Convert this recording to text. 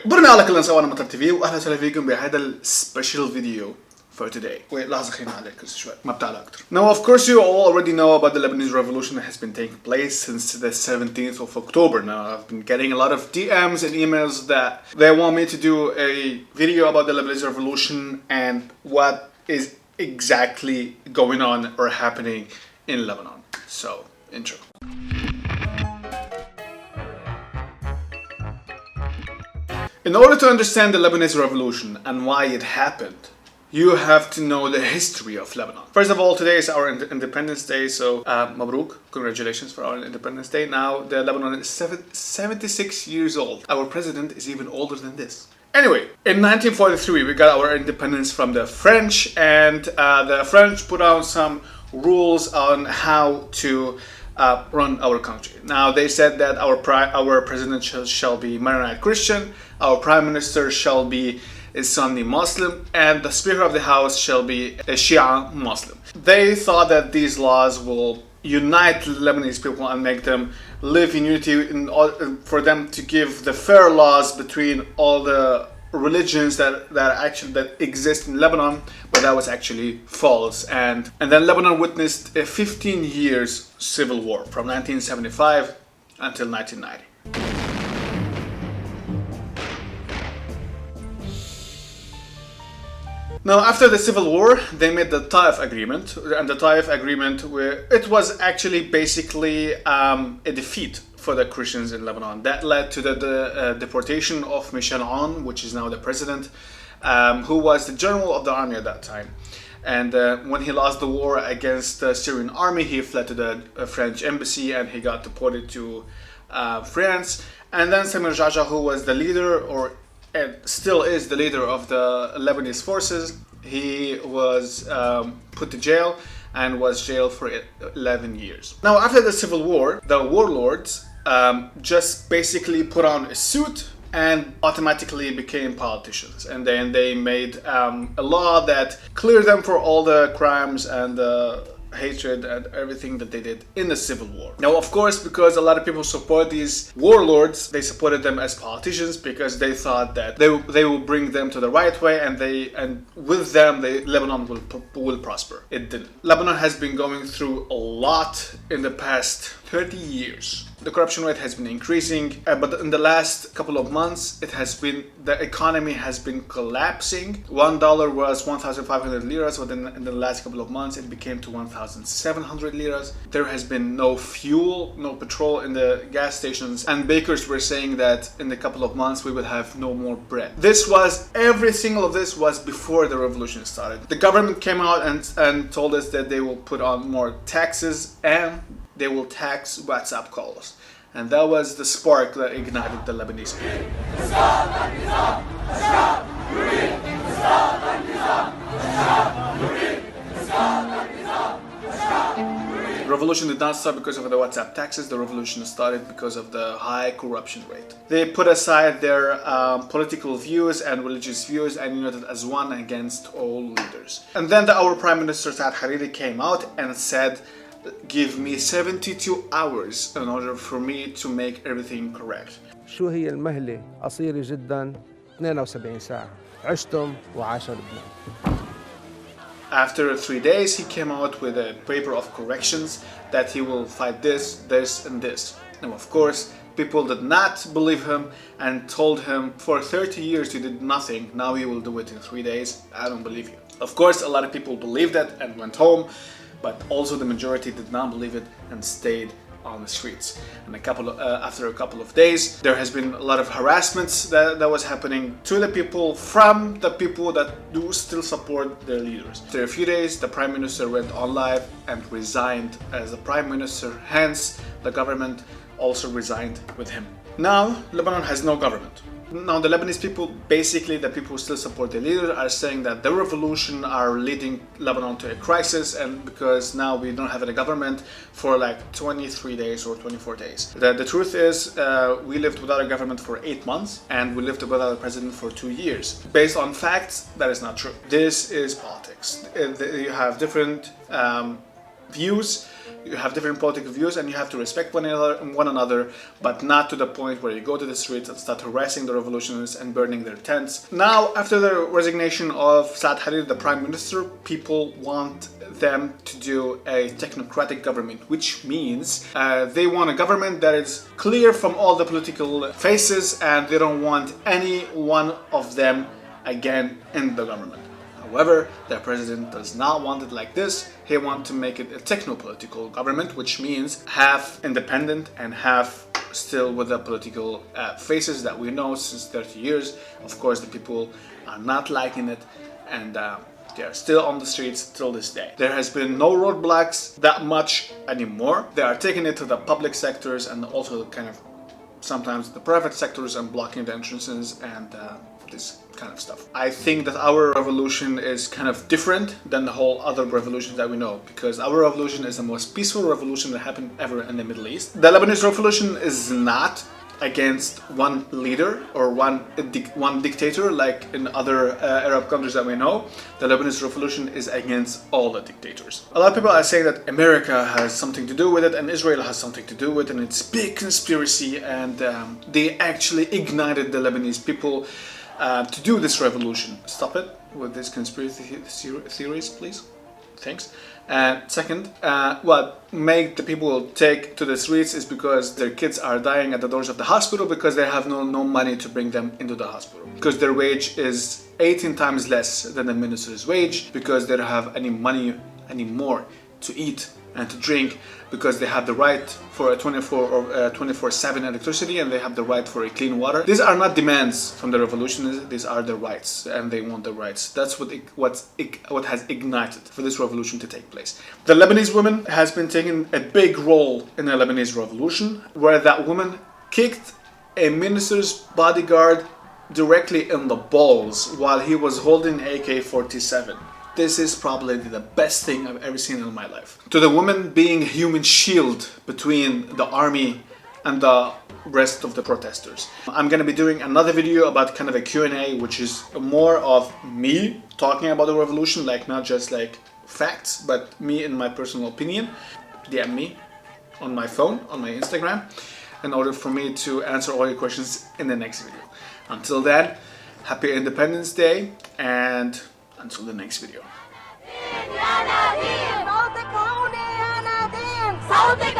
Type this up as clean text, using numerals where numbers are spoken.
برنا على كل نسوي أنا مطر تي في وأهلا وسهلا فيكم بهذا السبيشال فيديو for today. Wait, لحظة خلينا عليك شوي ما بتعلق أكتر. Now of course you all already know about the Lebanese revolution that has been taking place since the 17th of October. Now I've been getting a lot of DMs and emails that they want me to do a video about the Lebanese revolution and what is exactly going on or happening in Lebanon. So, intro. In order to understand the Lebanese revolution and why it happened, you have to know the history of Lebanon. First of all, today is our Independence Day, so Mabruk, congratulations for our Independence Day. Now, the Lebanon is 76 years old. Our president is even older than this. Anyway, in 1943, we got our independence from the French, and the French put out some rules on how to run our country. Now, they said that our president shall be Maronite Christian, our prime minister shall be a Sunni Muslim, and the Speaker of the House shall be a Shia Muslim. They thought that these laws will unite Lebanese people and make them live in unity, for them to give the fair laws between all the religions that exist in Lebanon, but that was actually false. And then Lebanon witnessed a 15 years civil war from 1975 until 1990. Now, after the civil war, they made the Taif agreement, and the Taif agreement, it was actually basically a defeat for the Christians in Lebanon. That led to the deportation of Michel Aoun, which is now the president, who was the general of the army at that time. And when he lost the war against the Syrian army, he fled to the French embassy and he got deported to France. And then Samir Jaja, who was the leader, and still is the leader of the Lebanese forces, he was put to jail and was jailed for 11 years. Now, after the civil war, the warlords just basically put on a suit and automatically became politicians. And then they made a law that cleared them for all the crimes and the hatred and everything that they did in the civil war. Now, of course, because a lot of people support these warlords, they supported them as politicians because they thought that they will bring them to the right way, and with them, Lebanon will prosper. It didn't. Lebanon has been going through a lot in the past 30 years. The corruption rate has been increasing, but in the last couple of months, the economy has been collapsing. $1 was 1,500 liras, but in the last couple of months, it became to 1,700 liras. There has been no fuel, no petrol in the gas stations, and bakers were saying that in a couple of months, we will have no more bread. Every single of this was before the revolution started. The government came out and told us that they will put on more taxes and they will tax WhatsApp calls. And that was the spark that ignited the Lebanese people. The revolution did not start because of the WhatsApp taxes. The revolution started because of the high corruption rate. They put aside their political views and religious views and united as one against all leaders. And then our Prime Minister Saad Hariri came out and said, give me 72 hours in order for me to make everything correct. شو هي المهلة قصيرة جدا 72 ساعة عشتم وعاش لبنان. After 3 days, he came out with a paper of corrections that he will fight this, this, and this. And of course, people did not believe him and told him, for 30 years you did nothing, now you will do it in 3 days. I don't believe you. Of course, a lot of people believed that and went home, but also the majority did not believe it and stayed on the streets. And after a couple of days, there has been a lot of harassments that was happening to the people from the people that do still support their leaders. After a few days, the Prime Minister went on live and resigned as the Prime Minister. Hence, the government also resigned with him. Now, Lebanon has no government. Now, the Lebanese people, basically the people who still support the leader, are saying that the revolution are leading Lebanon to a crisis, and because now we don't have a government for like 23 days or 24 days. The truth is, we lived without a government for 8 months, and we lived without a president for 2 years. Based on facts, that is not true. This is politics. You have different views, You have different political views and you have to respect one another, but not to the point where you go to the streets and start harassing the revolutionists and burning their tents. Now, after the resignation of Saad Hariri, the prime minister, people want them to do a technocratic government, which means they want a government that is clear from all the political faces, and they don't want any one of them again in the government. However, the president does not want it like this. He wants to make it a techno-political government, which means half independent and half still with the political faces that we know since 30 years. Of course, the people are not liking it, and they are still on the streets till this day. There has been no roadblocks that much anymore. They are taking it to the public sectors and also kind of sometimes the private sectors and blocking the entrances and this kind of stuff. I think that our revolution is kind of different than the whole other revolutions that we know, because our revolution is the most peaceful revolution that happened ever in the Middle East. The Lebanese revolution is not against one leader or one dictator like in other Arab countries that we know. The Lebanese revolution is against all the dictators. A lot of people are saying that America has something to do with it and Israel has something to do with it, and it's big conspiracy, and they actually ignited the Lebanese people to do this revolution. Stop it with this conspiracy theories, please. Thanks. And second, what make the people take to the streets is because their kids are dying at the doors of the hospital because they have no money to bring them into the hospital. Because their wage is 18 times less than the minister's wage, because they don't have any money anymore to eat and to drink, because they have the right for a 24/7 electricity and they have the right for a clean water. These are not demands from the revolutionists, these are the rights, and they want the rights. That's what has ignited for this revolution to take place. The Lebanese woman has been taking a big role in the Lebanese revolution, where that woman kicked a minister's bodyguard directly in the balls while he was holding AK-47. This is probably the best thing I've ever seen in my life. To the woman being a human shield between the army and the rest of the protesters. I'm gonna be doing another video about kind of a Q&A, which is more of me talking about the revolution, like not just like facts, but me in my personal opinion. DM me on my phone, on my Instagram, in order for me to answer all your questions in the next video. Until then, happy Independence Day, and until the next video. صوتك